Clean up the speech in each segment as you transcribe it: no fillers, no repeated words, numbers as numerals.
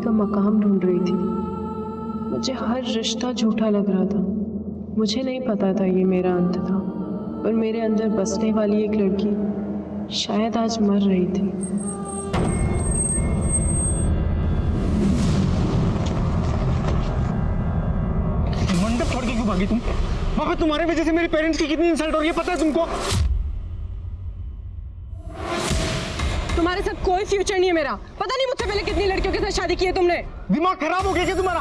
का मकाम ढूंढ रही थी। मुझे हर रिश्ता झूठा लग रहा था। मुझे नहीं पता था ये मेरा अंत था, पर मेरे अंदर बसने वाली एक लड़की शायद आज मर रही थी। मंडप छोड़ के क्यों भागी तुम? वहां पे तुम्हारे वजह से मेरे पेरेंट्स की कितनी इंसल्ट हो रही है, पता है तुमको? तुम्हारे साथ कोई फ्यूचर नहीं है मेरा। पता नहीं मुझसे पहले कितनी लड़कियों के साथ शादी की है तुमने। दिमाग खराब हो गया क्या तुम्हारा?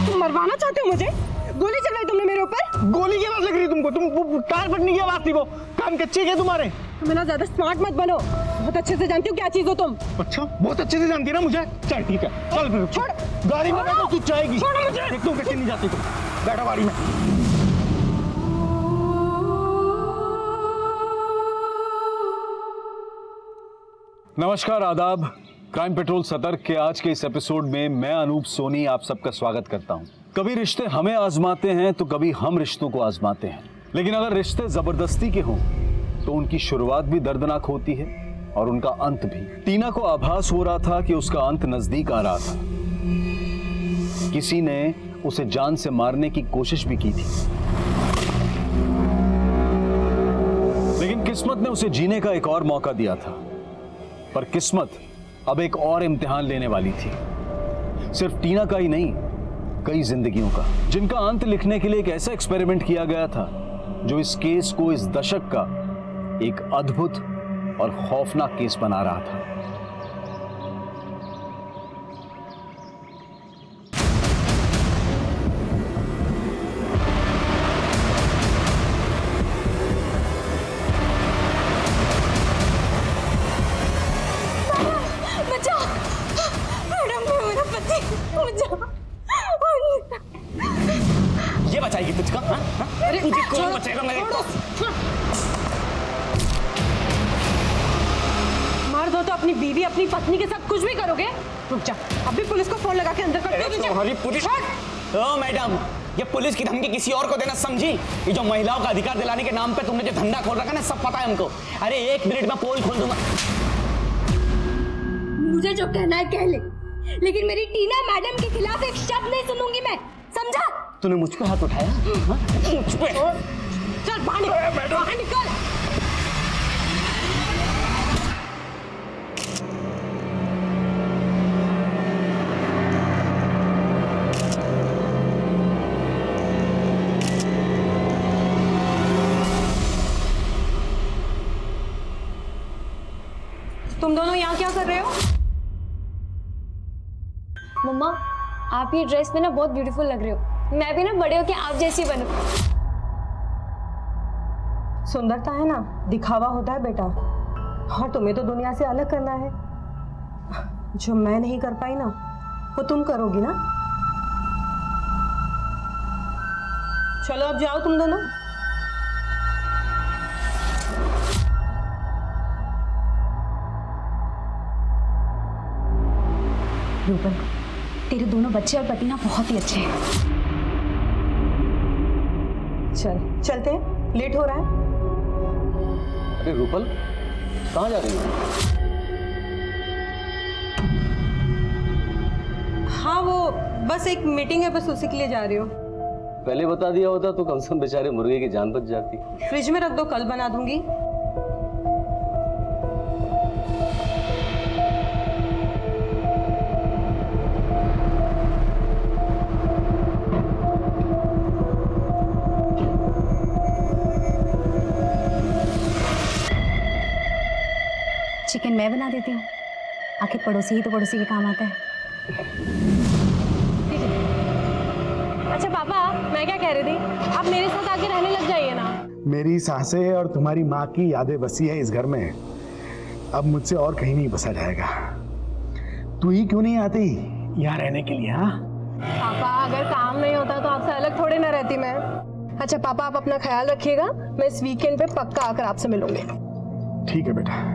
तुम मरवाना चाहते हो मुझे? गोली चलवाई तुमने मेरे ऊपर? गोली की आवाज लग रही है तुमको? तुम टायर फटने की आवाज थी वो? कान कच्चे क्या तुम्हारे? तुम ना ज्यादा स्मार्ट मत बनो। बहुत अच्छे से जानती हूँ क्या चीज हो तुम। अच्छा, बहुत अच्छे से जानती है ना मुझे। चल ठीक है, चल फिर छोड़। गाड़ी में बैठो, तू जाएगी। छोड़ो मुझे। देख तू कैसे नहीं जाती तुम। बैठो गाड़ी में। नमस्कार, आदाब। क्राइम पेट्रोल सतर्क के आज के इस एपिसोड में मैं अनूप सोनी आप सबका स्वागत करता हूं। कभी रिश्ते हमें आजमाते हैं तो कभी हम रिश्तों को आजमाते हैं, लेकिन अगर रिश्ते जबरदस्ती के हों तो उनकी शुरुआत भी दर्दनाक होती है और उनका अंत भी। टीना को आभास हो रहा था कि उसका अंत नजदीक आ रहा था। किसी ने उसे जान से मारने की कोशिश भी की थी, लेकिन किस्मत ने उसे जीने का एक और मौका दिया था। पर किस्मत अब एक और इम्तिहान लेने वाली थी, सिर्फ टीना का ही नहीं, कई जिंदगियों का, जिनका अंत लिखने के लिए एक ऐसा एक्सपेरिमेंट किया गया था जो इस केस को इस दशक का एक अद्भुत और खौफनाक केस बना रहा था। बचाओ मैडम, मेरा पति बचाओ। ये बचाएगी तुझको? अरे तुझे कौन बचाएगा? मेरे मार दो तो अपनी बीवी अपनी पत्नी के साथ कुछ भी करोगे? रुक जा, अभी पुलिस को फोन लगा के अंदर कर दो। तुम्हारी पुलिस? ओ मैडम, ये पुलिस की धमकी किसी और को देना समझी? ये जो महिलाओं का अधिकार दिलाने के नाम पे तुमने जो धंधा खोल रखा ना, सब पता है हमको। अरे 1 मिनट में पोल खोल दूंगा। मुझे जो कहना है कह ले, लेकिन मेरी टीना मैडम के खिलाफ एक शब्द नहीं सुनूंगी मैं, समझा? तूने मुझ पे हाथ उठाया? मुझ पे? चल बाहर निकल, बाहर निकल। तुम दोनों यहाँ क्या कर रहे हो? मम्मा, आप ये ड्रेस में ना बहुत ब्यूटीफुल लग रहे हो। मैं भी ना बड़े होके आप जैसी बनूं। सुंदरता है ना, दिखावा होता है बेटा, और तुम्हें तो दुनिया से अलग करना है। जो मैं नहीं कर पाई ना, वो तुम करोगी ना। चलो अब जाओ तुम दोनों। रूपल, तेरे दोनों बच्चे और पति ना बहुत ही अच्छे हैं। चलते हैं, लेट हो रहा है। अरे रूपल, कहाँ जा रही हो? हाँ, वो बस एक मीटिंग है, बस उसी के लिए जा रही हूँ। पहले बता दिया होता तो कम से कम बेचारे मुर्गे की जान बच जाती। फ्रिज में रख दो, कल बना दूंगी। चिकन मैं बना देती हूँ, आखिर पड़ोसी ही तो पड़ोसी के काम आता है। अच्छा पापा, मैं क्या कह रही थी, आप मेरे साथ आके रहने लग जाइए ना। मेरी सांसें और तुम्हारी माँ की यादें बसी हैं इस घर में। अब मुझसे और कहीं नहीं बसा जाएगा। तू ही क्यों नहीं आती यहाँ रहने के लिए? हाँ पापा, अगर काम नहीं होता तो आपसे अलग थोड़ी ना रहती मैं। अच्छा पापा, आप अपना ख्याल रखिएगा, मैं इस वीकेंड पे पक्का आकर आपसे मिलूंगी। ठीक है बेटा।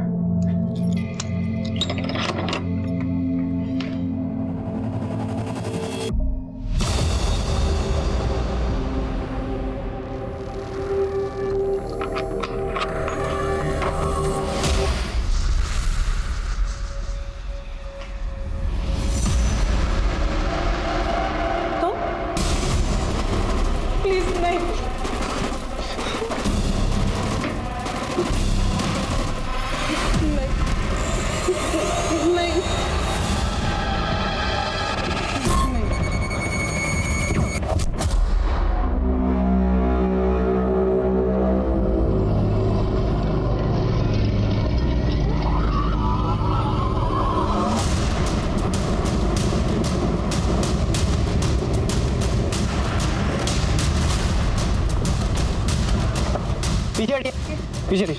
पीछे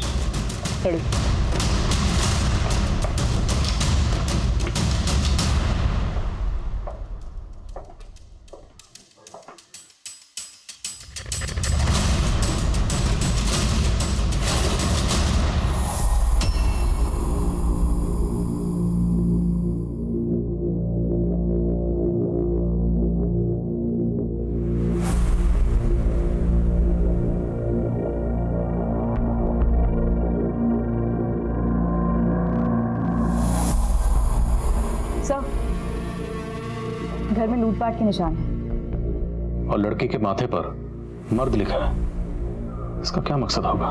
खड़े। घर में लूटपाट के निशान है और लड़की के माथे पर मर्द लिखा है। इसका क्या मकसद होगा?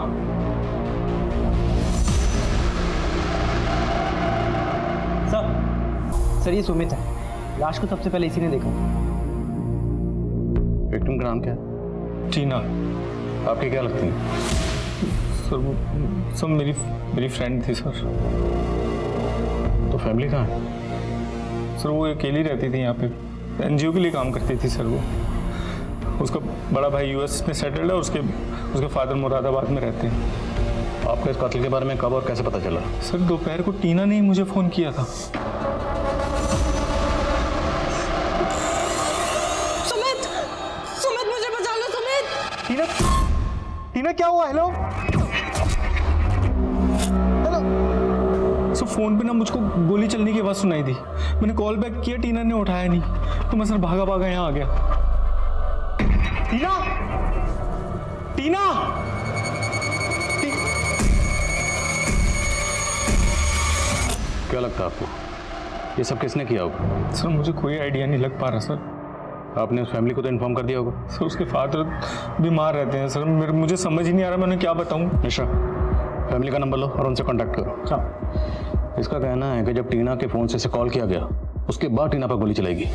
सर ये सुमित है। लाश को सबसे पहले इसी ने देखा। विक्टिम का नाम क्या है? टीना। आपकी क्या लगती है? सर सब मेरी फ्रेंड थी सर। तो फैमिली कहाँ है? सर वो अकेली रहती थी यहाँ पे, एनजीओ के लिए काम करती थी सर। वो उसका बड़ा भाई यूएस में सेटल्ड है, उसके फादर मुरादाबाद में रहते हैं। आपको इस कत्ल के बारे में कब और कैसे पता चला? सर दोपहर को टीना ने ही मुझे फ़ोन किया था। सुमित मुझे बचा लो सुमित। टीना क्या हुआ? हेलो सर फोन पे ना मुझको गोली चलने की आवाज़ सुनाई दी। मैंने कॉल बैक किया, टीना ने उठाया नहीं, तो मैं सर भागा यहाँ आ गया। टीना टीना क्या लगता है आपको ये सब किसने किया होगा? सर मुझे कोई आइडिया नहीं लग पा रहा सर। आपने उस फैमिली को तो इन्फॉर्म कर दिया होगा? सर उसके फादर बीमार रहते हैं सर। मुझे समझ ही नहीं आ रहा मैं उन्हें क्या बताऊं। निशा, फैमिली का नंबर लो और उनसे कांटेक्ट करो। इसका कहना है कि जब टीना के फोन से इसे कॉल किया गया, उसके बाद टीना पर गोली चलाएगी।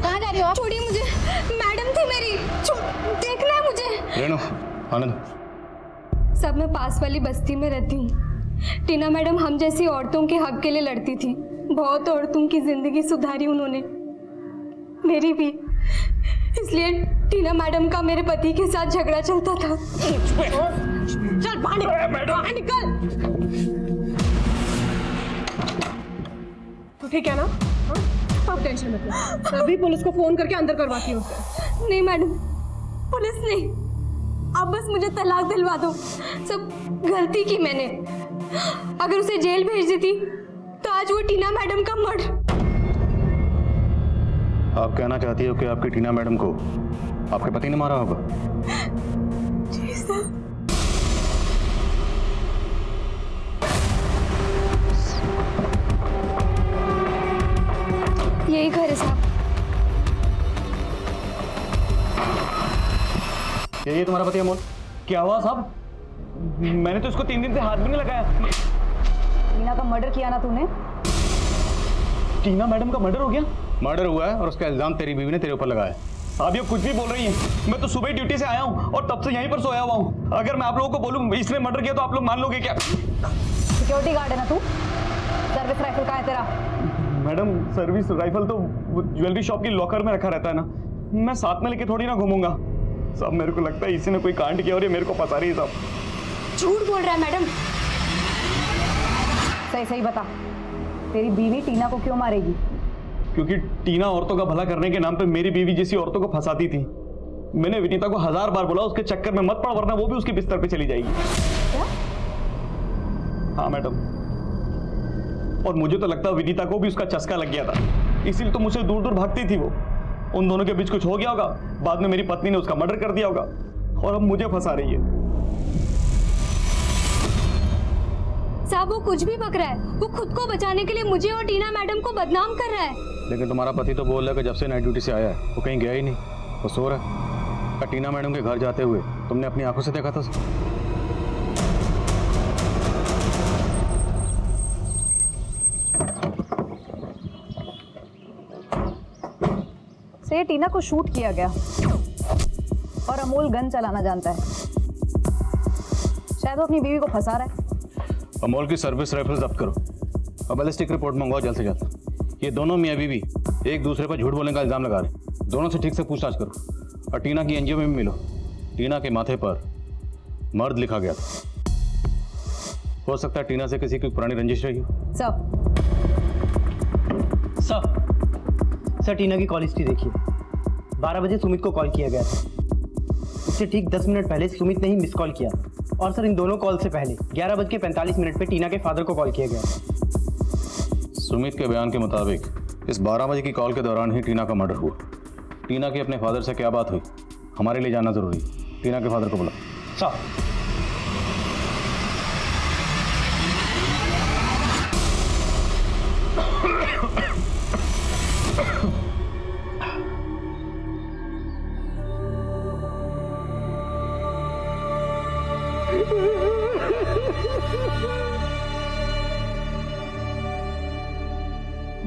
कहाँ जा रही हो आप? छोड़िए मुझे, मैडम थी मेरी। देखना है मुझे। रेणु, आनंद। सब मैं पास वाली बस्ती में रहती हूँ। टीना मैडम हम जैसी औरतों के हक के लिए लड़ती थी। बहुत औरतों की जिंदगी सुधारी उन्होंने, मेरी भी। इसलिए टीना मैडम का मेरे पति के साथ झगड़ा चलता था। चल बाहर निकल। तो ठीक है ना? अब टेंशन मत लो, अभी पुलिस को फोन करके अंदर करवाती हूँ उसे। नहीं मैडम, पुलिस नहीं, आप बस मुझे तलाक दिलवा दो। सब गलती की मैंने। अगर उसे जेल भेज देती तो आज वो टीना मैडम का मर्डर। आप कहना चाहती हो कि आपकी टीना मैडम को आपके पति ने मारा होगा? जी सर। यही घर है साहब। ये तुम्हारा पति अमोल? क्या हुआ साहब? मैंने तो इसको 3 दिन से हाथ भी नहीं लगाया। टीना का मर्डर किया ना तूने? टीना मैडम का मर्डर हो गया? मर्डर हुआ है और उसका इल्जाम तेरी बीवी ने तेरे ऊपर लगाया है। आप ये कुछ भी बोल रही हैं। मैं तो सुबह ही ड्यूटी से आया हूँ और तब से यहीं पर सोया हुआ हूँ। अगर मैं आप लोगों को बोलूँ इसने मर्डर किया तो आप लोग मान लोगे क्या? सिक्योरिटी गार्ड है ना तू? सर्विस राइफल कहाँ है तेरा? मैडम सर्विस राइफल तो ज्वेलरी शॉप की लॉकर में रखा रहता है ना, मैं साथ में लेके थोड़ी ना घूमूंगा। साहब मेरे को लगता है इसी ने कोई कांड किया और ये मेरे को फंसा रही है साहब। झूठ बोल रहा है मैडम। सही सही बता, तेरी बीवी टीना को क्यों मारेगी? क्योंकि टीना औरतों का भला करने के नाम पे मेरी बीवी जैसी औरतों को फंसाती थी। मैंने विनीता को 1000 बार बोला उसके चक्कर में मत पड़, वरना वो भी उसके बिस्तर पे चली जाएगी। क्या? हाँ मैडम, और मुझे तो लगता है विनीता को भी उसका चस्का लग गया था, इसीलिए तो मुझसे दूर दूर भागती थी वो। उन दोनों के बीच कुछ हो गया होगा, बाद में मेरी पत्नी ने उसका मर्डर कर दिया होगा और अब मुझे फंसा रही है। साहब वो कुछ भी बक रहा है। वो खुद को बचाने के लिए मुझे और टीना मैडम को बदनाम कर रहा है। लेकिन तुम्हारा पति तो बोल रहा है कि जब से नाइट ड्यूटी से आया है वो कहीं गया ही नहीं, वो सो रहा है। क्या टीना मैडम के घर जाते हुए तुमने अपनी आंखों से देखा था? से टीना को शूट किया गया और अमोल गन चलाना जानता है। शायद वो अपनी बीवी को फंसा रहा है। अमोल की सर्विस राइफल जब्त करो और बैलिस्टिक रिपोर्ट मंगवाओ जल्द से जल्द। ये दोनों मियाँ बीवी एक दूसरे पर झूठ बोलने का इल्जाम लगा रहे। दोनों से ठीक से पूछताछ करो और टीना की एनजीओ में भी मिलो। टीना के माथे पर मर्द लिखा गया था। हो सकता है टीना से किसी की पुरानी रंजिश रही हो। सर टीना की कॉल हिस्ट्री देखिए। 12 बजे सुमित को कॉल किया गया था। उससे ठीक 10 मिनट पहले सुमित ने ही मिस कॉल किया। और सर इन दोनों कॉल से पहले 11:45 पे टीना के फादर को कॉल किया गया। सुमित के बयान के मुताबिक इस 12 बजे की कॉल के दौरान ही टीना का मर्डर हुआ। टीना की अपने फादर से क्या बात हुई, हमारे लिए जानना जरूरी है। टीना के फादर को बुला। सर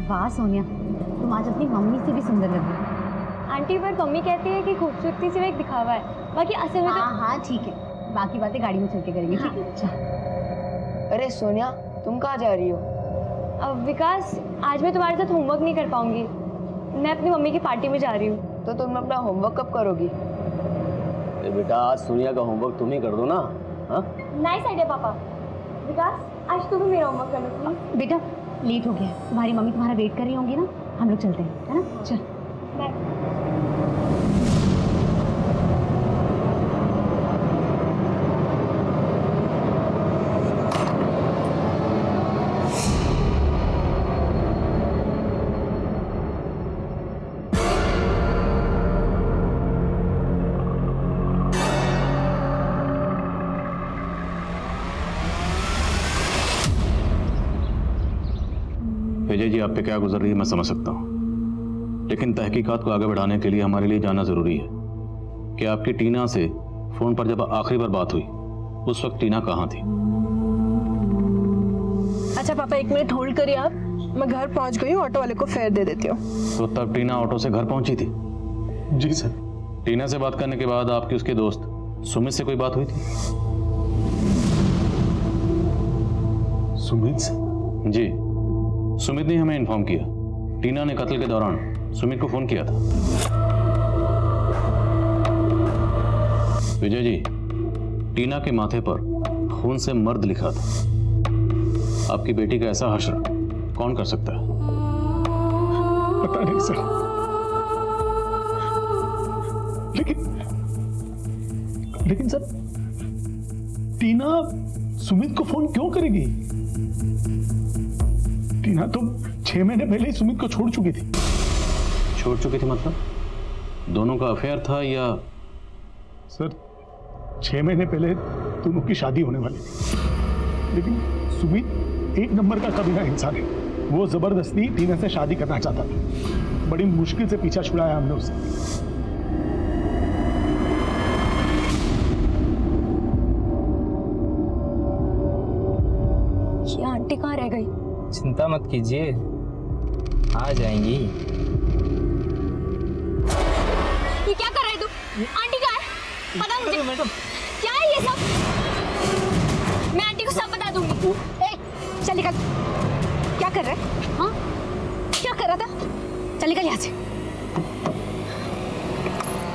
वाह सोनिया, तुम आज अपनी मम्मी से भी सुंदर लग रही हो। आंटी पर मम्मी कहती है कि खूबसूरती सिर्फ एक दिखावा है, बाकी असल में हाँ हाँ ठीक है, बाकी बातें गाड़ी में चल के करेंगे। ठीक है चल। अरे सोनिया, तुम कहाँ जा रही हो? अब विकास, आज मैं तुम्हारे साथ होमवर्क नहीं कर पाऊंगी। मैं अपनी मम्मी की पार्टी में जा रही हूँ। तो तुम अपना होमवर्क कब करोगी? बेटा आज सोनिया का होमवर्क तुम ही कर दो ना। हाँ नाइस आइडिया पापा। विकास, आज तू भी मेरा होमवर्क कर लो प्लीज। बेटा लेट हो गया, तुम्हारी मम्मी तुम्हारा वेट कर रही होंगी ना, हम लोग चलते हैं, है ना? चल। विजय जी, आप पे क्या गुजर रही है मैं समझ सकता हूँ, लेकिन तहकीकात को आगे बढ़ाने के लिए हमारे लिए जानना जरूरी है कि आपकी टीना से फोन पर जब आखिरी बार बात हुई उस वक्त टीना कहाँ थी? अच्छा पापा, 1 मिनट होल्ड करिए आप, मैं घर पहुंच गई हूँ, ऑटो वाले को फेयर दे देती हूँ। तो तब टीना ऑटो से घर पहुंची थी? जी सर। टीना से बात करने के बाद आपकी उसके दोस्त सुमित से कोई बात हुई थी? सुमित से? जी, सुमित ने हमें इन्फॉर्म किया टीना ने कत्ल के दौरान सुमित को फोन किया था। विजय जी, टीना के माथे पर खून से मर्द लिखा था। आपकी बेटी का ऐसा हश्र कौन कर सकता है? पता नहीं सर, लेकिन सर, टीना सुमित को फोन क्यों करेगी? टीना तो 6 महीने पहले ही सुमित को छोड़ चुकी थी। छोड़ चुकी थी मतलब? दोनों का अफेयर था या? सर, 6 महीने पहले दोनों की शादी होने वाली थी, लेकिन सुमित 1 नंबर का कमीना इंसान है। वो जबरदस्ती टीना से शादी करना चाहता था। बड़ी मुश्किल से पीछा छुड़ाया हमने उससे। ये आंटी कहाँ रह गई? चिंता मत कीजिए, आ जाएंगी। ये क्या कर रहे तू? आंटी कहाँ है? पता मुझे। मैडम, क्या है ये सब? मैं आंटी को सब बता दूंगी। चल निकल। क्या कर रहा है? हाँ क्या कर रहा था? चल निकल यहाँ से।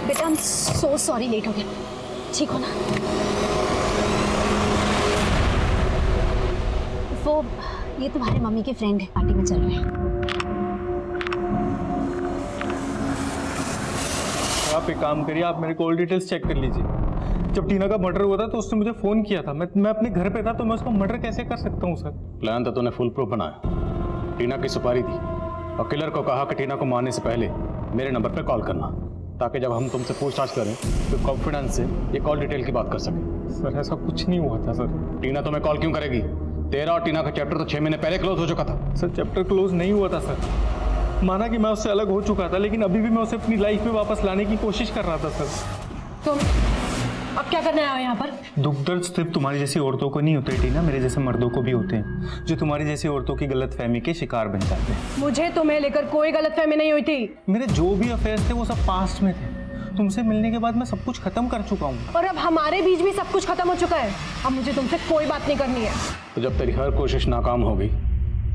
बेटा I'm so sorry, लेट हो गया। ठीक हो ना? वो ये तुम्हारे मम्मी के फ्रेंड है, पार्टी में चल रहे हैं। आप एक काम करिए, आप मेरे कॉल डिटेल्स चेक कर लीजिए। जब टीना का मर्डर हुआ था तो उसने मुझे फोन किया था। मैं अपने घर पे था, तो मैं उसका मर्डर कैसे कर सकता हूँ सर? प्लान तो तूने फुल प्रूफ बनाया। टीना की सुपारी दी और किलर को कहा कि टीना को मारने से पहले मेरे नंबर पे कॉल करना, ताकि जब हम तुमसे पूछताछ करें तो कॉन्फिडेंस से ये कॉल डिटेल की बात कर सकें। सर ऐसा कुछ नहीं हुआ था सर। टीना तुम्हें कॉल क्यों करेगी? तेरा और टीना का चैप्टर तो 6 महीने पहले क्लोज हो चुका था। सर चैप्टर क्लोज नहीं हुआ था सर। माना कि मैं उससे अलग हो चुका था, लेकिन अभी भी मैं उसे अपनी लाइफ में वापस लाने की कोशिश कर रहा था सर। तुम अब क्या करने आए हो यहाँ पर? दुख दर्द सिर्फ तुम्हारी जैसी औरतों को नहीं होते टीना, मेरे जैसे मर्दों को भी होते हैं, जो तुम्हारी जैसी औरतों की गलतफहमी के शिकार बन जाते हैं। मुझे तुम्हें लेकर कोई गलतफहमी नहीं हुई थी। मेरे जो भी अफेयर्स थे वो सब पास्ट में थे। तुमसे मिलने के बाद मैं सब कुछ खत्म कर चुका हूँ। और अब हमारे बीच भी सब कुछ खत्म हो चुका है। अब मुझे तुमसे कोई बात नहीं करनी है। तो जब तेरी हर कोशिश नाकाम हो गई,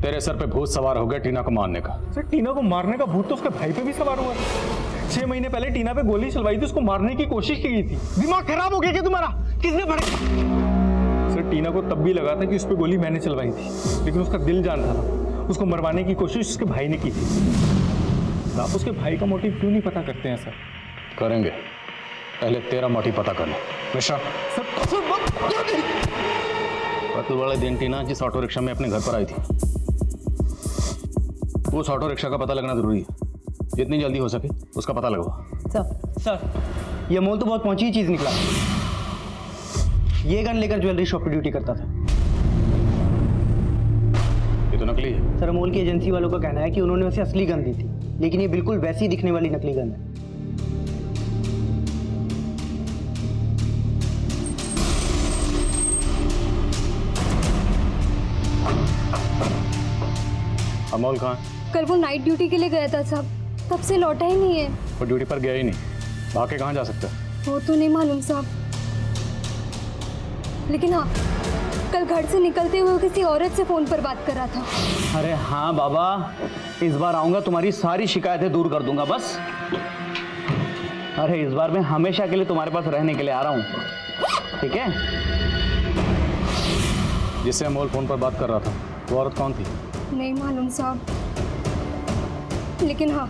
तेरे सर पे भूत सवार हो गया टीना को मारने का। सर टीना को मारने का भूत तो उसके भाई पे भी सवार हुआ है। 6 महीने पहले टीना पे गोली चलवाई थी, उसको मारने की कोशिश की गई थी। दिमाग खराब हो गया क्या तुम्हारा? किसने पढ़े? सर टीना को तब भी लगा था कि उस पर गोली मैंने चलवाई थी, लेकिन उसका दिल जानता था। उसको मरवाने की कोशिश उसके भाई ने की थी। तो आप उसके भाई का मोटिव क्यों नहीं पता करते हैं सर? करेंगे, पहले तेरा मोटिव पता करना। मिश्रा, कत्ल वाले दिन टीना जिस ऑटो रिक्शा में अपने घर पर आई थी, उस ऑटो रिक्शा का पता लगना जरूरी है। जितनी जल्दी हो सके उसका पता लगवा। सर, ये अमोल तो बहुत पहुंची चीज निकला। ये गन लेकर ज्वेलरी शॉप पे ड्यूटी करता था। ये तो नकली है। सर, अमोल की एजेंसी वालों का कहना है कि उन्होंने उसे असली गन दी थी, लेकिन ये बिल्कुल वैसी दिखने वाली नकली गन है। अमोल कहाँ है? कल वो नाइट ड्यूटी के लिए गया था साहब, तब से लौटा ही नहीं है। वो ड्यूटी पर गया ही नहीं, भाग के कहाँ जा सकता है? वो तो नहीं मालूम साहब, लेकिन हाँ, कल घर से निकलते हुए किसी औरत से फोन पर बात कर रहा था। अरे हाँ बाबा, इस बार आऊंगा, तुम्हारी सारी शिकायतें दूर कर दूंगा बस। अरे इस बार मैं हमेशा के लिए तुम्हारे पास रहने के लिए आ रहा हूँ, ठीक है? जिससे अमोल फोन पर बात कर रहा था, वो औरत कौन थी? नहीं मालूम साहब, लेकिन हाँ,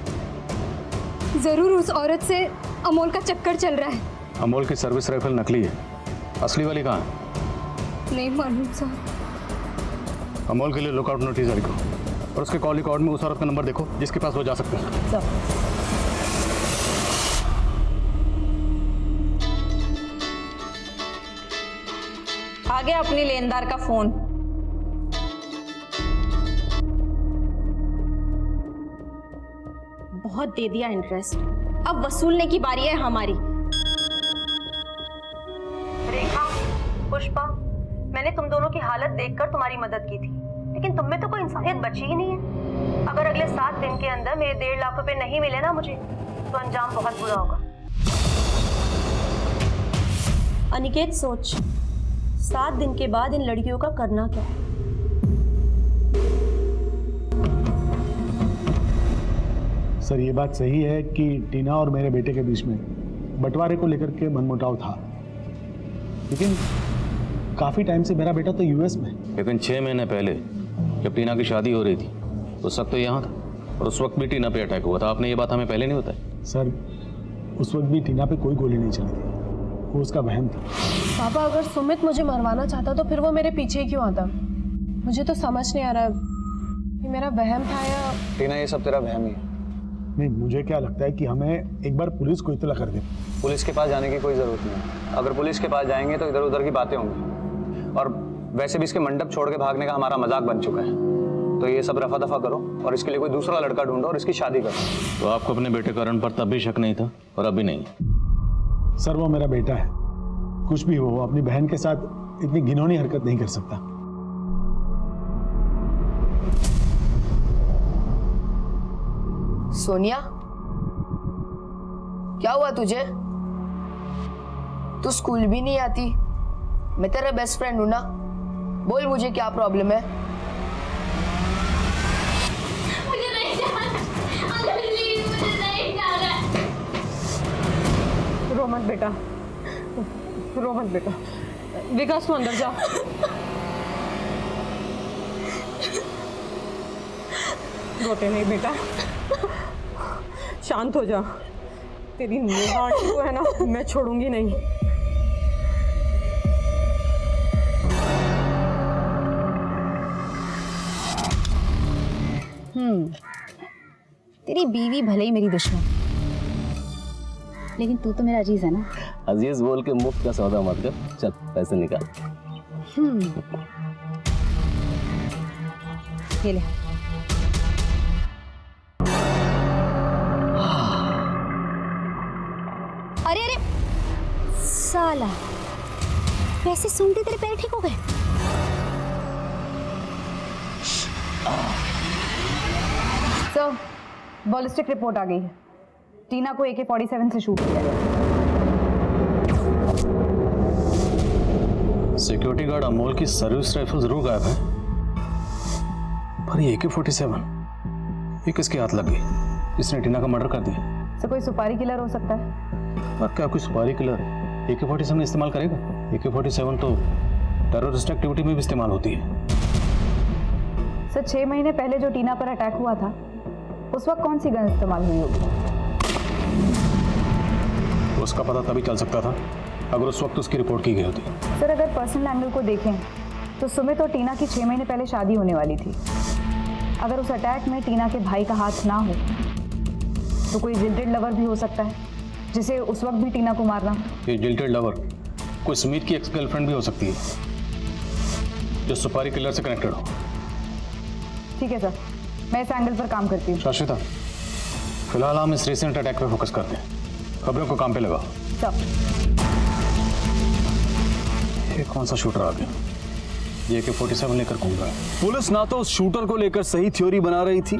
जरूर उस औरत से अमोल का चक्कर चल रहा है। अमोल की सर्विस राइफल नकली है, असली वाली कहाँ है? नहीं मालूम साहब। अमोल के लिए लुकआउट नोटिस जारी करो और उसके कॉल रिकॉर्ड में उस औरत का नंबर देखो जिसके पास वो जा सकता है। आ गया अपनी लेनदार का फोन। बहुत दे दिया इंटरेस्ट, अब वसूलने की बारी है हमारी। रेखा, पुष्पा, मैंने तुम दोनों की हालत देखकर तुम्हारी मदद की थी, लेकिन तुम में तो कोई इंसानियत बची ही नहीं है। अगर अगले 7 दिन के अंदर मेरे 1.5 लाख रुपए नहीं मिले ना मुझे, तो अंजाम बहुत बुरा होगा। अनिकेत, सोच, 7 दिन के बाद इन लड़कियों का करना क्या है? सर, ये बात सही है कि टीना और मेरे बेटे के बीच में बंटवारे को लेकर के मनमुटाव था, लेकिन काफी टाइम से मेरा बेटा तो यूएस में। लेकिन 6 महीने पहले जब टीना की शादी हो रही थी, उस वक्त तो यहाँ था और उस वक्त भी टीना पे अटैक हुआ था। आपने ये बात हमें पहले नहीं बताई? सर, उस वक्त भी टीना पे कोई गोली नहीं चली थी, वो उसका वहम था। पापा, अगर सुमित मुझे मरवाना चाहता तो फिर वो मेरे पीछे क्यों आता? मुझे तो समझ नहीं आ रहा ये मेरा वहम था या... टीना, ये सब तेरा वहम ही है। नहीं, मुझे क्या लगता है कि हमें एक बार पुलिस को इत्तला कर दे। पुलिस के पास जाने की कोई जरूरत नहीं। अगर पुलिस के पास जाएंगे तो इधर उधर की बातें होंगी, और वैसे भी इसके मंडप छोड़ के भागने का हमारा मजाक बन चुका है। तो ये सब रफा दफा करो और इसके लिए कोई दूसरा लड़का ढूंढो और इसकी शादी करो। तो आपको अपने बेटे करण पर तब भी शक नहीं था और अभी नहीं? सर, वो मेरा बेटा है, कुछ भी हो, अपनी बहन के साथ इतनी घिनौनी हरकत नहीं कर सकता। सोनिया, क्या हुआ तुझे? तू स्कूल भी नहीं आती, मैं तेरा बेस्ट फ्रेंड हूं ना, बोल मुझे क्या प्रॉब्लम है? मुझे नहीं जाना, अगर प्लीज मुझे नहीं जाना। रो मत बेटा, रो मत बेटा। विकास, तू अंदर जा। रोते नहीं बेटा, शांत हो जा। तेरी नेहा आंटी को है ना, मैं छोड़ूंगी नहीं। तेरी बीवी भले ही मेरी दुश्मन, लेकिन तू तो मेरा अजीज है ना। अजीज बोल के मुफ्त का सौदा मत कर, चल पैसे निकाल। ये ले। अरे अरे साला, पैसे सूंघते तेरे पैर ठीक हो गए। सर, बॉलिस्टिक रिपोर्ट आ गई है। टीना को AK-47 से शूट किया गया। सिक्योरिटी गार्ड अमोल की सर्विस राइफल जरूर गायब है, पर ये AK-47 ये किसके हाथ लग गई? इसने टीना का मर्डर कर दिया। सर कोई सुपारी किलर हो सकता है? और क्या कोई सुपारी किलर AK-47 इस्तेमाल करेगा? AK-47 तो टेररिस्ट एक्टिविटी में भी इस्तेमाल होती है। सर 6 महीने पहले जो टीना पर अटैक हुआ था उस वक्त कौन सी गन इस्तेमाल हुई होगी? उसका पता तभी चल सकता था अगर उस वक्त उसकी रिपोर्ट की गई होती। सर अगर पर्सनल एंगल को देखें तो सुमित और टीना की 6 महीने पहले शादी होने वाली थी। अगर उस अटैक में टीना के भाई का हाथ ना हो तो कोई जिल्टेड लवर भी हो सकता है जिसे उस वक्त भी टीना को मारना। ये जिल्टेड लवर कोई सुमित की एक्स गर्लफ्रेंड भी हो सकती है जो सुपारी किलर से कनेक्टेड हो। ठीक है सर, मैं इस एंगल पर काम करती हूँ। शाश्विता, फिलहाल हम इस रिसेंट अटैक पे फोकस करते हैं। खबरों को काम पे लगाओ। सर ये कौन सा शूटर आ गया? ये AK-47 लेकर घूम रहा है। पुलिस ना तो उस शूटर को लेकर सही थ्योरी बना रही थी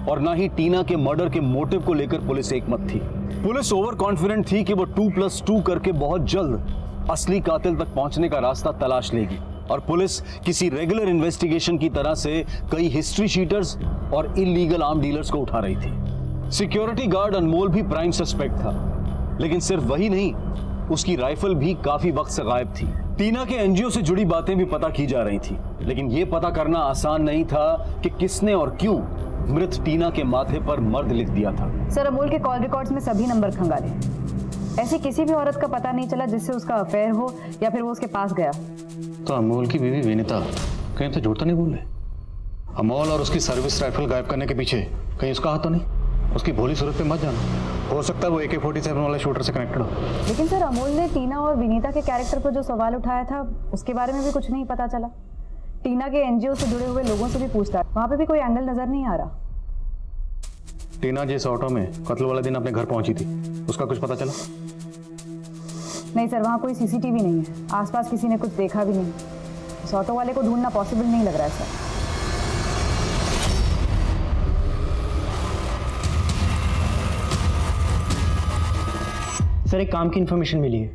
और ना ही टीना के मर्डर के मोटिव को लेकर पुलिस एकमत थी। पुलिस ओवर कॉन्फिडेंट थी कि वो 2+2 करके बहुत जल्द असली कातिल तक पहुंचने का रास्ता तलाश लेगी और पुलिस किसी रेगुलर इन्वेस्टिगेशन की तरह से कई हिस्ट्री शीटर्स और इलीगल आर्म डीलर्स को उठा रही थी। सिक्योरिटी गार्ड अनमोल भी प्राइम सस्पेक्ट था, लेकिन सिर्फ वही नहीं, उसकी राइफल भी काफी वक्त से गायब थी। टीना के एनजीओ से जुड़ी बातें भी पता की जा रही थी, लेकिन यह पता करना आसान नहीं था कि किसने और क्यों मृत टीना के माथे पर मर्द लिख दिया था। सर अमोल के कॉल रिकॉर्ड्स में सभी नंबर खंगाले, ऐसी किसी भी औरत का पता नहीं चला जिससे उसका अफेयर हो या फिर वो उसके पास गया। तो अमोल की बीवी विनीता कहीं तो झूठ तो नहीं बोल रहे? अमोल और उसकी सर्विस राइफल गायब करने के पीछे कहीं उसका हाथ तो नहीं? उसकी भोली सूरत पे मत जाना, हो सकता है वो AK-47 वाले शूटर से कनेक्टेड हो। लेकिन सर अमोल ने टीना और विनीता के कैरेक्टर पर जो सवाल उठाया था उसके बारे में भी कुछ नहीं पता चला। टीना के एनजीओ से जुड़े हुए लोगों से भी पूछता, वहां पे भी कोई एंगल नजर नहीं आ रहा। टीना जिस ऑटो में कत्ल वाले दिन अपने घर पहुंची थी उसका कुछ पता चला? नहीं सर, वहाँ कोई CCTV नहीं है, आसपास किसी ने कुछ देखा भी नहीं। उस ऑटो वाले को ढूंढना पॉसिबल नहीं लग रहा है सर। सर एक काम की इन्फॉर्मेशन मिली है।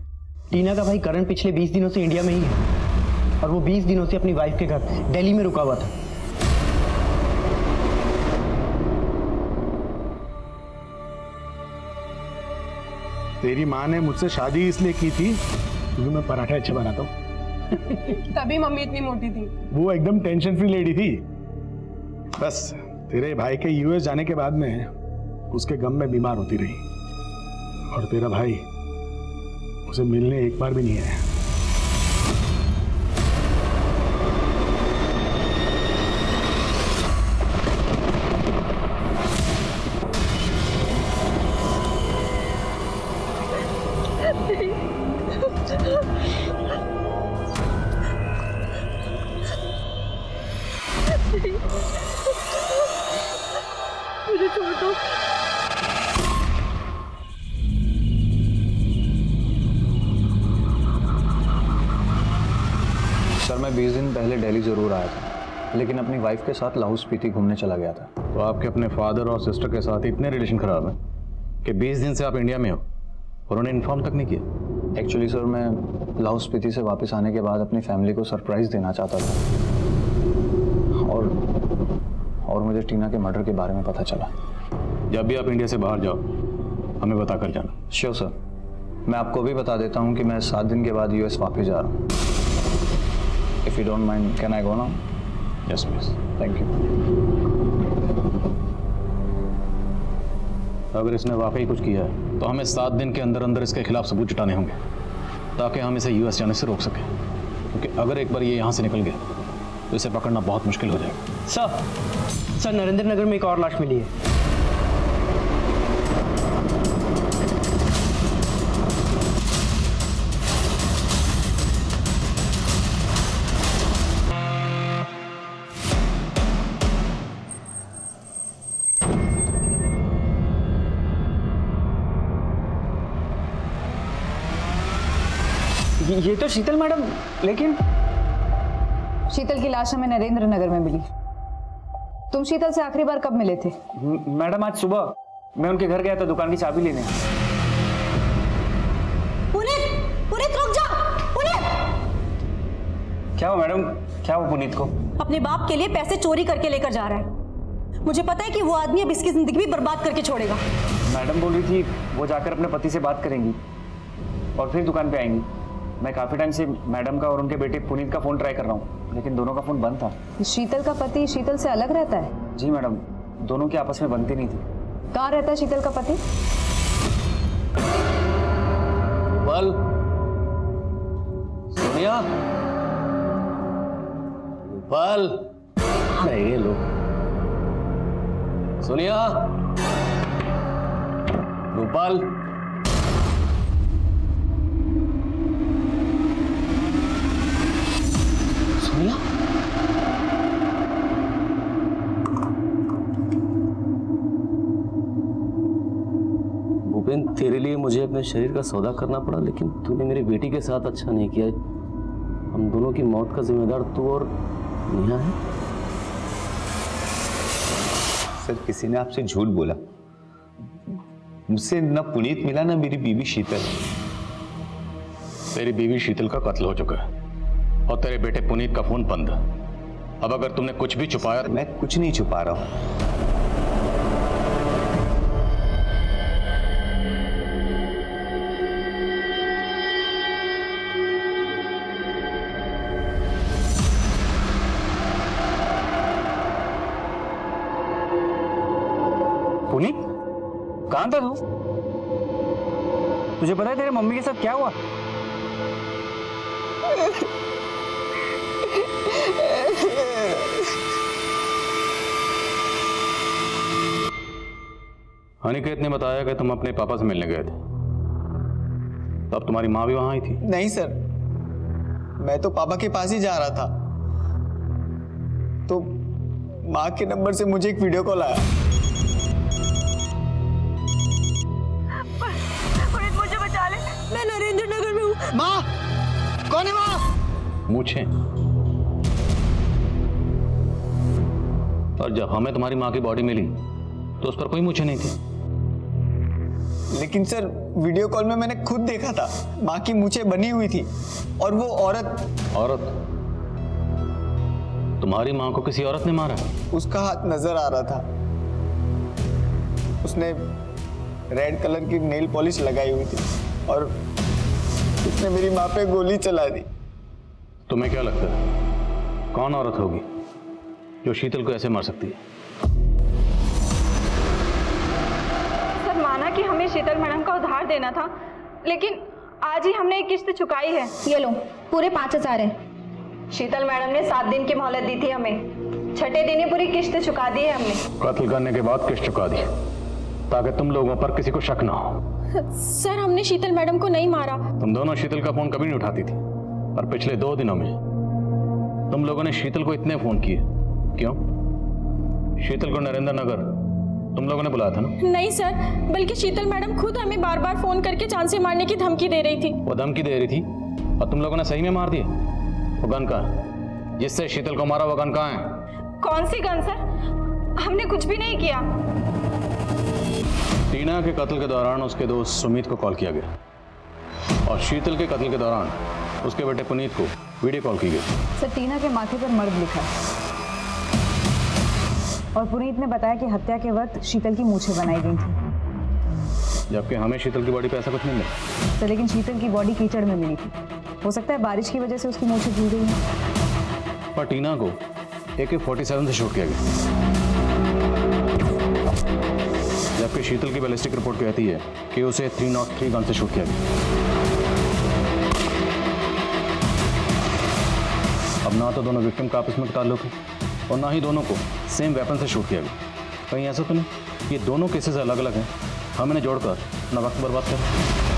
टीना का भाई करण पिछले 20 दिनों से इंडिया में ही है और वो 20 दिनों से अपनी वाइफ के घर दिल्ली में रुका हुआ था। तेरी माँ ने मुझसे शादी इसलिए की थी क्योंकि मैं पराठे अच्छे बनाता हूँ। तभी मम्मी इतनी मोटी थी। वो एकदम टेंशन फ्री लेडी थी। बस तेरे भाई के US जाने के बाद में उसके गम में बीमार होती रही और तेरा भाई उसे मिलने एक बार भी नहीं आया। मुझे छोड़ दो। सर मैं 20 दिन पहले दिल्ली जरूर आया था, लेकिन अपनी वाइफ के साथ लाहौल स्पीति घूमने चला गया था। तो आपके अपने फादर और सिस्टर के साथ इतने रिलेशन खराब है कि 20 दिन से आप इंडिया में हो और उन्हें इन्फॉर्म तक नहीं किया? एक्चुअली सर मैं लाहौल स्पीति से वापस आने के बाद अपनी फैमिली को सरप्राइज देना चाहता था और मुझे टीना के मर्डर के बारे में पता चला। जब भी आप इंडिया से बाहर जाओ हमें बता कर जाना। श्योर सर, मैं आपको भी बता देता हूँ कि मैं 7 दिन के बाद US वापस जा रहा हूँ। If you don't mind, can I go now? Yes, please. Thank you. अगर इसने वाकई कुछ किया है तो हमें 7 दिन के अंदर अंदर इसके खिलाफ सबूत जुटाने होंगे ताकि हम इसे US जाने से रोक सकें, क्योंकि अगर एक बार ये यहाँ से निकल गया तो इसे पकड़ना बहुत मुश्किल हो जाएगा। सर नरेंद्र नगर में एक और लाश मिली है। ये तो शीतल मैडम, लेकिन शीतल की लाश हमें नरेंद्र नगर में मिली। तुम शीतल से आखिरी बार कब मिले थे? मैडम आज सुबह मैं उनके घर गया था दुकान की चाबी लेने। पुनीत रुक जा। पुनीत, क्या हुआ मैडम? क्या हुआ पुनीत को? अपने बाप के लिए पैसे चोरी करके लेकर जा रहा है। मुझे पता है कि वो आदमी अब इसकी जिंदगी भी बर्बाद करके छोड़ेगा। मैडम बोल रही थी वो जाकर अपने पति से बात करेंगी और फिर दुकान पे आएंगी। मैं काफ़ी टाइम से मैडम का और उनके बेटे पुनीत का फ़ोन ट्राई कर रहा हूँ, लेकिन दोनों का फ़ोन बंद था। शीतल का पति शीतल से अलग रहता है? जी मैडम, दोनों की आपस में बनती नहीं थी। कहाँ रहता है शीतल का पति? गोपाल, सोनिया, गोपाल, ये लो। सोनिया, गोपाल, सोनिया, भूपेन, तेरे लिए मुझे अपने शरीर का सौदा करना पड़ा, लेकिन तूने मेरी बेटी के साथ अच्छा नहीं किया। हम दोनों की मौत का जिम्मेदार तू और नेहा है। सर, किसी ने आपसे झूठ बोला। मुझसे न पुनीत मिला न मेरी बीवी शीतल। तेरी बीवी शीतल का कत्ल हो चुका है और तेरे बेटे पुनीत का फोन बंद। अब अगर तुमने कुछ भी छुपाया। मैं कुछ नहीं छुपा रहा हूं। पुनीत, कहाँ था तू? तुझे पता है तेरे मम्मी के साथ क्या हुआ? अनिकेत ने बताया कि तुम अपने पापा से मिलने गए थे, तब तुम्हारी माँ भी वहां आई थी। नहीं सर, मैं तो पापा के पास ही जा रहा था, तो माँ के नंबर से मुझे एक वीडियो कॉल आया। मुझे बचा ले, मैं नरेंद्र नगर में हूँ। माँ, कौन है माँ? मूछें। और जब हमें तुम्हारी माँ की बॉडी मिली तो उस पर कोई मूछें नहीं थी। लेकिन सर, वीडियो कॉल में मैंने खुद देखा था, माँ की मूछें बनी हुई थी और वो औरत तुम्हारी माँ को किसी औरत ने मारा? उसका हाथ नजर आ रहा था। उसने रेड कलर की नेल पॉलिश लगाई हुई थी और उसने मेरी माँ पे गोली चला दी। तुम्हें क्या लगता है कौन औरत होगी जो शीतल को ऐसे मार सकती है? सर, माना कि हमें शीतल मैडम का उधार देना था, लेकिन आज ही हमने एक किस्त चुकाई है। ये लो, पूरे 5,000 है। शीतल मैडम ने 7 दिन की मोहलत दी थी हमें, छठे दिन ही पूरी किस्त चुका दी है हमने। कत्ल करने के बाद किस्त चुका दी ताकि तुम लोगों पर किसी को शक ना हो। सर, हमने शीतल मैडम को नहीं मारा। तुम दोनों शीतल का फोन कभी नहीं उठाती थी, पर पिछले 2 दिनों में तुम लोगों ने शीतल को इतने फोन किए। क्यों? शीतल को नरेंद्र नगर तुम लोगों ने बुलाया था ना? नहीं सर, बल्कि शीतल मैडम खुद हमें बार बार फोन करके जान से मारने की धमकी दे रही थी। वो धमकी दे रही थी और तुम लोगों ने सही में मार दिया? वो गन कहाँ है जिससे शीतल को मारा? वो गन कहाँ है? कौन सी गन सर? हमने कुछ भी नहीं किया। टीना के कत्ल के दौरान उसके दोस्त सुमित को कॉल किया गया और शीतल के कत्ल के दौरान उसके बेटे पुनीत को वीडियो कॉल की गई। सर, टीना के माथे पर मर्द लिखा और पुनीत ने बताया कि हत्या के वक्त शीतल की मूछें बनाई गई थी, जबकि हमें शीतल की बॉडी पे ऐसा कुछ नहीं मिला। तो लेकिन शीतल की बॉडी कीचड़ में मिली थी। हो सकता है बारिश की वजह से उसकी मूछें धुल गई हैं। पर टीना को AK-47 से शूट किया गया, जबकि शीतल की बैलिस्टिक रिपोर्ट कहती है कि उसे 303 गन से शूट किया गया। अब ना तो दोनों विक्टिम का आपस में ताल्लुक है और ना ही दोनों को सेम वेपन से शूट किया गया। कहीं ऐसा तो नहीं ये दोनों केसेस अलग अलग हैं? हम इन्हें जोड़कर अपना वक्त बर्बाद करें।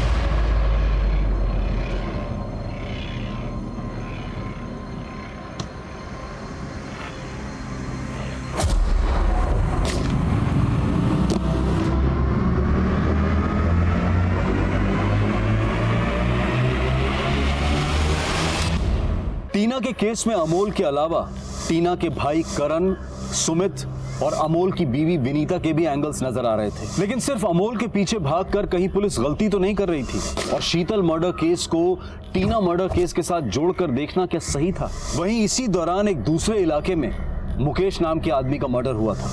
टीना के केस में अमोल के अलावा टीना के भाई करण, सुमित और अमोल की बीवी विनीता के भी एंगल्स नजर आ रहे थे, लेकिन सिर्फ अमोल के पीछे भागकर कहीं पुलिस गलती तो नहीं कर रही थी और शीतल मर्डर केस को टीना मर्डर केस के साथ जोड़कर देखना क्या सही था? वहीं इसी दौरान एक दूसरे इलाके में मुकेश नाम के आदमी का मर्डर हुआ था।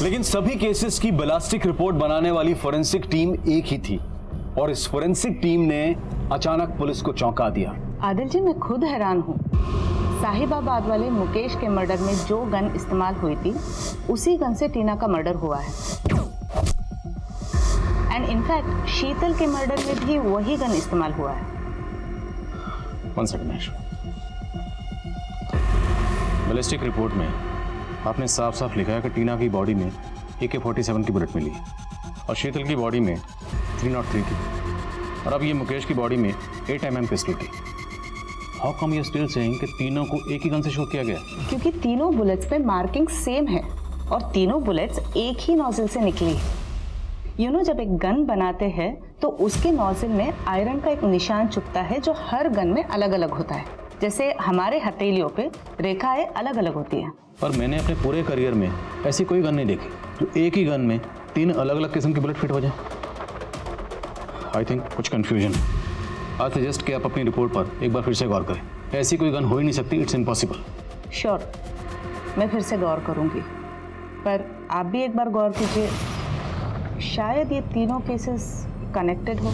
लेकिन सभी केसेस की बैलिस्टिक रिपोर्ट बनाने वाली फोरेंसिक टीम एक ही थी और इस फोरेंसिक टीम ने अचानक पुलिस को चौंका दिया। आदिल जी, मैं खुद हैरान हूँ। साहिबाबाद वाले मुकेश के मर्डर में जो गन इस्तेमाल हुई थी उसी गन से टीना का मर्डर हुआ है। एंड इनफैक्ट शीतल के मर्डर में भी वही गन इस्तेमाल हुआ है। One second Mahesh. Ballistic report में आपने साफ साफ लिखा है कि टीना की बॉडी में AK-47 की बुलेट मिली और शीतल की बॉडी में 303 की, और अब ये मुकेश की बॉडी में 8mm पिस्टल की। How come you still saying कि तीनों को एक ही गन से शूट किया गया? क्योंकि तीनों बुलेट्स पे मार्किंग सेम है और तीनों बुलेट्स एक ही नोजल से निकली है। यू नो, जब एक गन बनाते हैं तो उसके नोजल में आयरन का एक निशान चुभता है जो हर गन में अलग अलग होता है। जैसे हमारे हथेलियों पे रेखाएं अलग अलग होती हैं। पर मैंने अपने पूरे करियर में ऐसी कोई गन नहीं देखी जो एक ही गन में 3 अलग अलग किस्म की बुलेट फिट हो जाए। आई थिंक कुछ कंफ्यूजन है। आई सजेस्ट कि आप अपनी रिपोर्ट पर एक बार फिर से गौर करें। ऐसी कोई गन हो ही नहीं सकती, इट्स इम्पॉसिबल। श्योर, मैं फिर से गौर करूंगी, पर आप भी एक बार गौर कीजिए, शायद ये तीनों केसेस कनेक्टेड हो।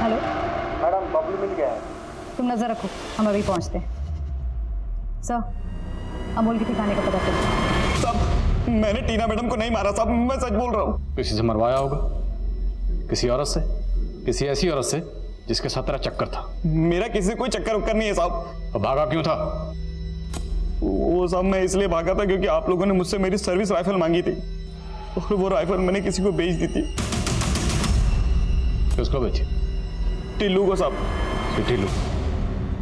हेलो मैडम, बबलू मिल गया है। तुम नजर रखो, हम अभी पहुंचते हैं। सर, अमोल के ठिकाने का पता करो। साहब, मैंने टीना मैडम को नहीं मारा साहब, मैं सच बोल रहा हूँ। किसी से मरवाया होगा, किसी औरत से, किसी ऐसी औरत से जिसके साथ तेरा चक्कर था। मेरा किसी से कोई चक्कर उक्कर नहीं है साहब। तो भागा क्यों था? वो साहब मैं इसलिए भागा था क्योंकि आप लोगों ने मुझसे मेरी सर्विस राइफल मांगी थी और वो राइफल मैंने किसी को बेच दी थी। किसको बेची? टिल्लू को साहब। टिल्लू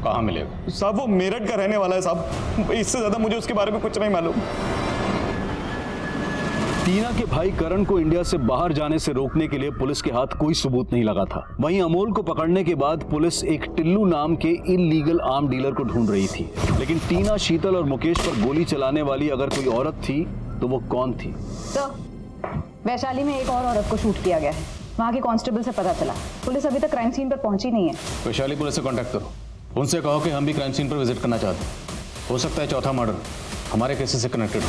कहाँ मिलेगा? साहब वो मेरठ का रहने वाला है साहब, इससे ज्यादा मुझे उसके बारे में कुछ नहीं मालूम। टीना के भाई करण को इंडिया से बाहर जाने से रोकने के लिए पुलिस के हाथ कोई सबूत नहीं लगा था। वहीं अमोल को पकड़ने के बाद पुलिस एक टिल्लू नाम के इल्लीगल आर्म डीलर को ढूंढ रही थी। लेकिन टीना, शीतल और मुकेश पर गोली चलाने वाली अगर कोई औरत थी तो वो कौन थी? तो वैशाली में एक और औरत को शूट किया गया है, वहाँ के कांस्टेबल से पता चला। पुलिस अभी तक क्राइम सीन पर पहुंची नहीं है। वैशाली पुलिस से कांटेक्ट करो, उनसे कहो कि हम भी क्राइम सीन पर विजिट करना चाहते हैं। हो सकता है चौथा मर्डर हमारे केसेस से कनेक्टेड हो।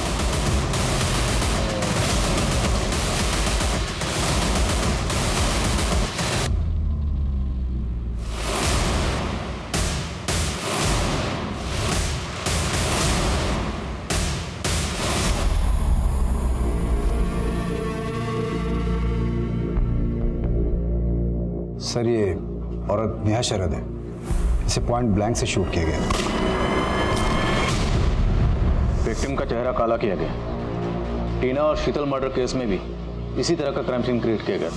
सर, ये औरत नेहा शरद है। इसे पॉइंट ब्लैंक से शूट किया गया। विक्टिम का चेहरा काला किया गया। टीना और शीतल मर्डर केस में भी इसी तरह का क्राइम सीन क्रिएट किया गया।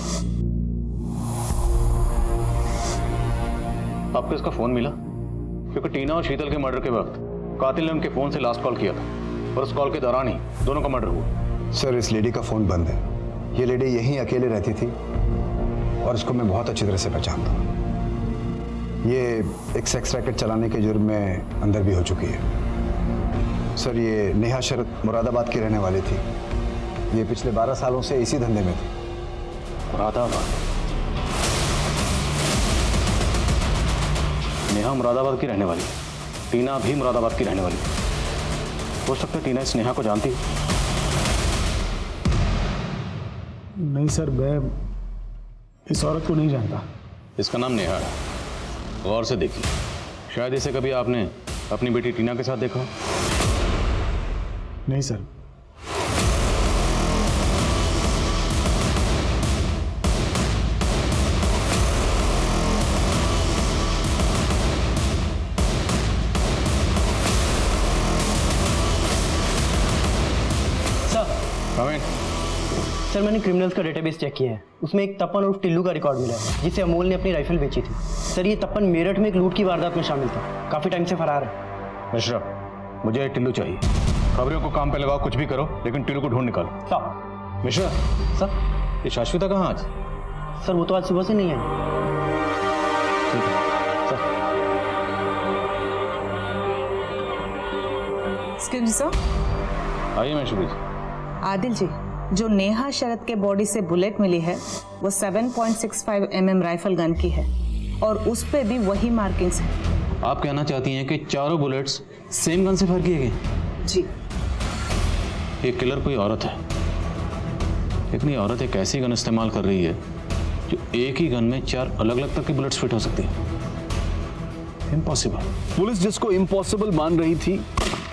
आपको इसका फोन मिला? क्योंकि टीना और शीतल के मर्डर के वक्त कातिल ने उनके फोन से लास्ट कॉल किया था और उस कॉल के दौरान ही दोनों का मर्डर हुआ। सर, इस लेडी का फोन बंद है। ये लेडी यहीं अकेले रहती थी और इसको मैं बहुत अच्छी तरह से पहचानता हूँ। ये एक सेक्स रैकेट चलाने के जुर्म में अंदर भी हो चुकी है। सर, ये नेहा शरद मुरादाबाद की रहने वाली थी। ये पिछले 12 सालों से इसी धंधे में थी। मुरादाबाद? नेहा मुरादाबाद की रहने वाली, टीना भी मुरादाबाद की रहने वाली। हो सकता है टीना इस नेहा को जानती। नहीं सर, मैं इस औरत को नहीं जानता। इसका नाम नेहा है, गौर से देखिए। शायद इसे कभी आपने अपनी बेटी टीना के साथ देखा। नहीं सर। सर, मैंने क्रिमिनल्स का डेटाबेस चेक किया है। उसमें एक तपन और टिल्लू का रिकॉर्ड मिला है जिसे अमोल ने अपनी राइफल बेची थी। सर, ये तपन मेरठ में एक लूट की वारदात में शामिल था। काफी टाइम से फरार है। मिश्रा, मुझे टिल्लू चाहिए। खबरों को काम पे लगाओ, कुछ भी करो, लेकिन टिल्लू को ढूंढ निकालो। सर। मिश्रा। सर। ये शाश्विता कहाँ आज? सर, वो तो आज सुबह से नहीं है। ठीक है सर। Excuse me sir. आइए मैं शुरू। आदिल जी, जो नेहा शरद के बॉडी से बुलेट मिली है वो 7.65 mm राइफल गन की है और उस पे भी वही मार्किंग्स है। आप कहना चाहती हैं कि चारों बुलेट्स सेम गन से फायर किए गए? जी। ये किलर कोई औरत है, लेकिन ये औरत एक ऐसी गन इस्तेमाल कर रही है जो एक ही गन में 4 अलग अलग तरह की बुलेट्स फिट हो सकती है। इम्पॉसिबल। पुलिस जिसको इम्पॉसिबल मान रही थी,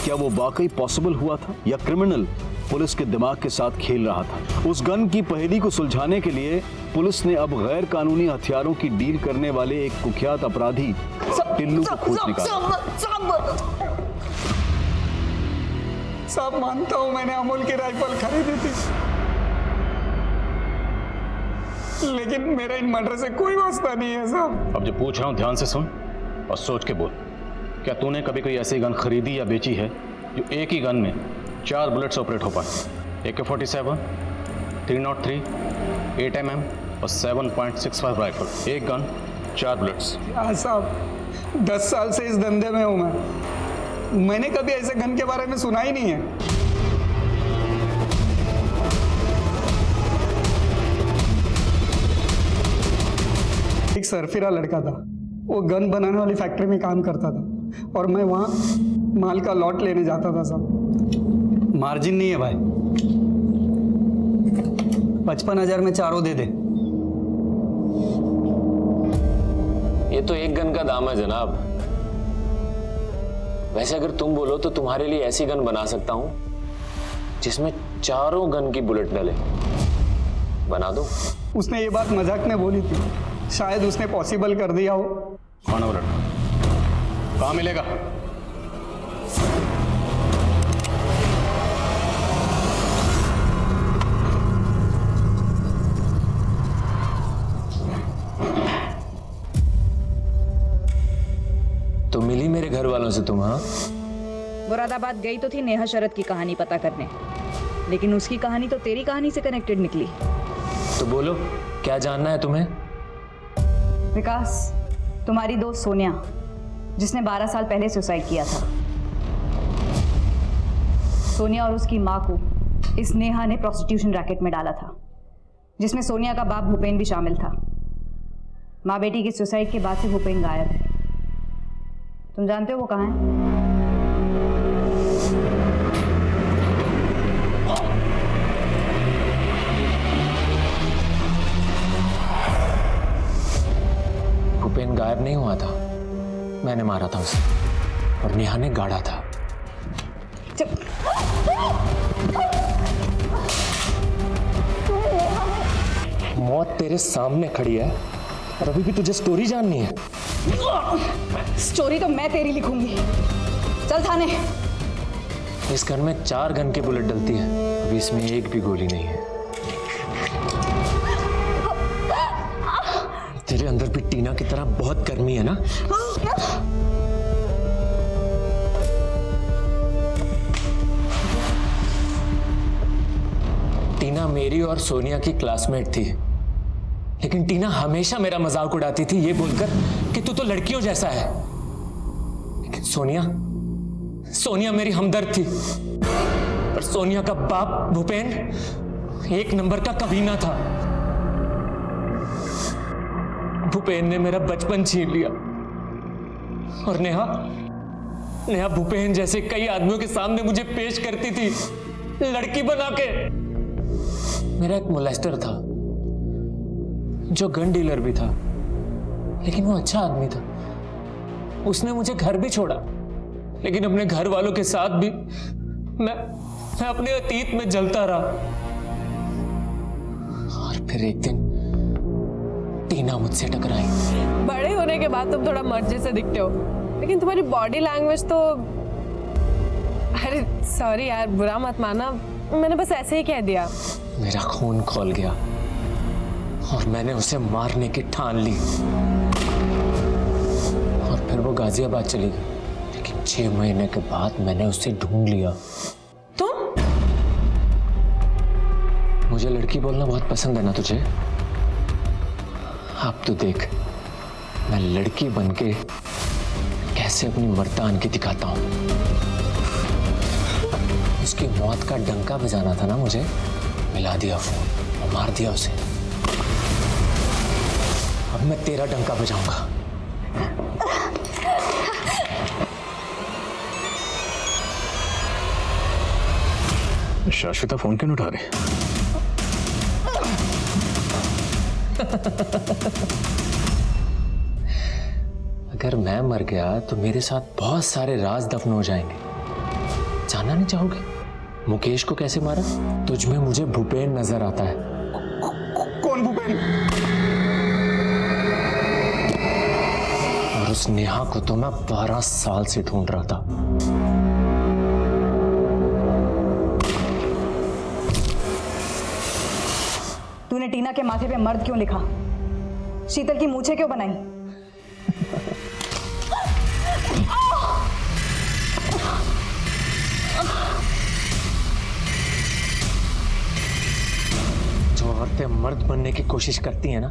क्या वो वाकई पॉसिबल हुआ था या क्रिमिनल पुलिस के दिमाग के साथ खेल रहा था? उस गन की पहेली को सुलझाने के लिए पुलिस ने अब गैर कानूनी हथियारों की डील करने वाले एक कुख्यात अपराधी टिल्लू को खोज निकाला। साहब मानता हूं मैंने अमोल की राइफल खरीदी थी, लेकिन मेरा इन मर्डर से कोई वास्ता नहीं है साहब। अब जो पूछ रहा हूं ध्यान से सुन और सोच के बोल। क्या तूने कभी कोई ऐसी गन खरीदी या बेची है जो एक ही गन में 4 बुलेट्स ऑपरेट हो पाए? AK-47, 303, 8 mm और 7.65 राइफल। एक गन 4 बुलेट्स। हाँ साहब, 10 साल से इस धंधे में हूं मैंने कभी ऐसे गन के बारे में सुना ही नहीं है। एक सरफिरा लड़का था, वो गन बनाने वाली फैक्ट्री में काम करता था और मैं वहाँ माल का लॉट लेने जाता था साहब। मार्जिन नहीं है भाई, 55,000 में चारों दे दे। ये तो एक गन का दाम है जनाब। वैसे अगर तुम बोलो तो तुम्हारे लिए ऐसी गन बना सकता हूं जिसमें चारों गन की बुलेट डले। बना दो। उसने ये बात मजाक में बोली थी, शायद उसने पॉसिबल कर दिया हो। कौन है वो लड़का? कहाँ मिलेगा? तो मिली मेरे घर वालों से तुम? हाँ, मुरादाबाद गई तो थी नेहा शरद की कहानी पता करने, लेकिन उसकी कहानी तो तेरी कहानी से कनेक्टेड निकली। तो बोलो क्या जानना है तुम्हें? विकास, तुम्हारी दोस्त सोनिया जिसने 12 साल पहले सुसाइड किया था, सोनिया और उसकी मां को इस नेहा ने प्रोस्टिट्यूशन रैकेट में डाला था, जिसमें सोनिया का बाप भूपेन भी शामिल था। माँ बेटी की सुसाइड के बाद से भूपेन गायब है। तुम जानते हो वो कहाँ है? भूपेन गायब नहीं हुआ था, मैंने मारा था उसे और नेहा ने गाड़ा था। मौत तेरे सामने खड़ी है और अभी भी तुझे स्टोरी जाननी है? स्टोरी तो मैं तेरी लिखूंगी। चल थाने। इस गन में 4 गन की बुलेट डलती है, अभी इसमें एक भी गोली नहीं है। तेरे अंदर भी टीना की तरह बहुत गर्मी है ना? टीना मेरी और सोनिया की क्लासमेट थी, लेकिन टीना हमेशा मेरा मजाक उड़ाती थी ये बोलकर कि तू तो लड़कियों जैसा है। लेकिन सोनिया मेरी हमदर्द थी, पर सोनिया का बाप भूपेन एक नंबर का कमीना था। भूपेन ने मेरा बचपन छीन लिया और नेहा भूपेन जैसे कई आदमियों के सामने मुझे पेश करती थी लड़की बना के। मेरा एक मोलेस्टर था जो गन डीलर भी था, लेकिन वो अच्छा आदमी था। उसने मुझे घर भी छोड़ा, लेकिन अपने घर वालों के साथ भी मैं अपने अतीत में जलता रहा। और फिर एक दिन टीना मुझसे टकराई। बड़े होने के बाद तुम थोड़ा मर्द जैसे दिखते हो, लेकिन तुम्हारी बॉडी लैंग्वेज तो... अरे सॉरी यार, बुरा मत माना, मैंने बस ऐसे ही कह दिया। मेरा खून खौल गया और मैंने उसे मारने की ठान ली और फिर वो गाजियाबाद चली गई। लेकिन 6 महीने के बाद मैंने उसे ढूंढ लिया। तुम? मुझे लड़की बोलना बहुत पसंद है ना तुझे? अब तो देख मैं लड़की बनके कैसे अपनी मर्दानगी दिखाता हूं। उसकी मौत का डंका बजाना था ना मुझे, मिला दिया फोन और मार दिया उसे। अब मैं तेरा डंका बजाऊंगा। शाश्विता फोन क्यों नहीं उठा रही? अगर मैं मर गया तो मेरे साथ बहुत सारे राज दफन हो जाएंगे। जानना नहीं चाहोगे मुकेश को कैसे मारा? तुझ में मुझे भूपेन नजर आता है। कौन भूपेन? और उस नेहा को तो मैं 12 साल से ढूंढ रहा था। तूने टीना के माथे पे मर्द क्यों लिखा? शीतल की मूछें क्यों बनाई? जो औरतें मर्द बनने की कोशिश करती हैं ना,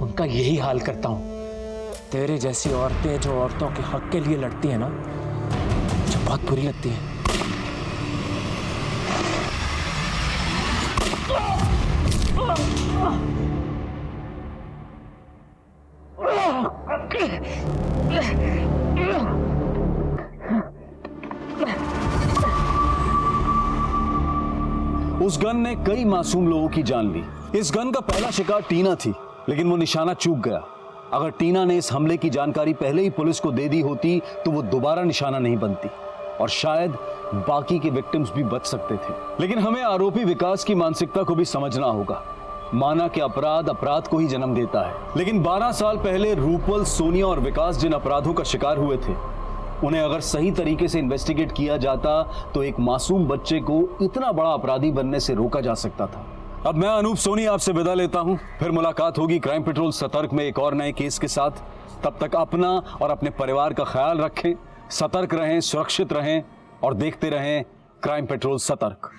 उनका यही हाल करता हूं। तेरे जैसी औरतें जो औरतों के हक के लिए लड़ती हैं ना, मुझे बहुत बुरी लगती है। उस गन ने कई मासूम लोगों की जान ली। इस गन का पहला शिकार टीना थी, लेकिन वो निशाना चूक गया। अगर टीना ने इस हमले की जानकारी पहले ही पुलिस को दे दी होती तो वो दोबारा निशाना नहीं बनती और शायद बाकी के विक्टिम्स भी बच सकते थे। लेकिन हमें आरोपी विकास की मानसिकता को भी समझना होगा। माना कि अपराध अपराध को ही जन्म देता है, लेकिन 12 साल पहले रूपल, सोनिया और विकास जिन अपराधों का शिकार हुए थे, उन्हें अगर सही तरीके से इन्वेस्टिगेट किया जाता तो एक मासूम बच्चे को इतना बड़ा अपराधी बनने से रोका जा सकता था। अब मैं अनूप सोनी आपसे विदा लेता हूं। फिर मुलाकात होगी क्राइम पेट्रोल सतर्क में एक और नए केस के साथ। तब तक अपना और अपने परिवार का ख्याल रखें, सतर्क रहें, सुरक्षित रहें और देखते रहें क्राइम पेट्रोल सतर्क।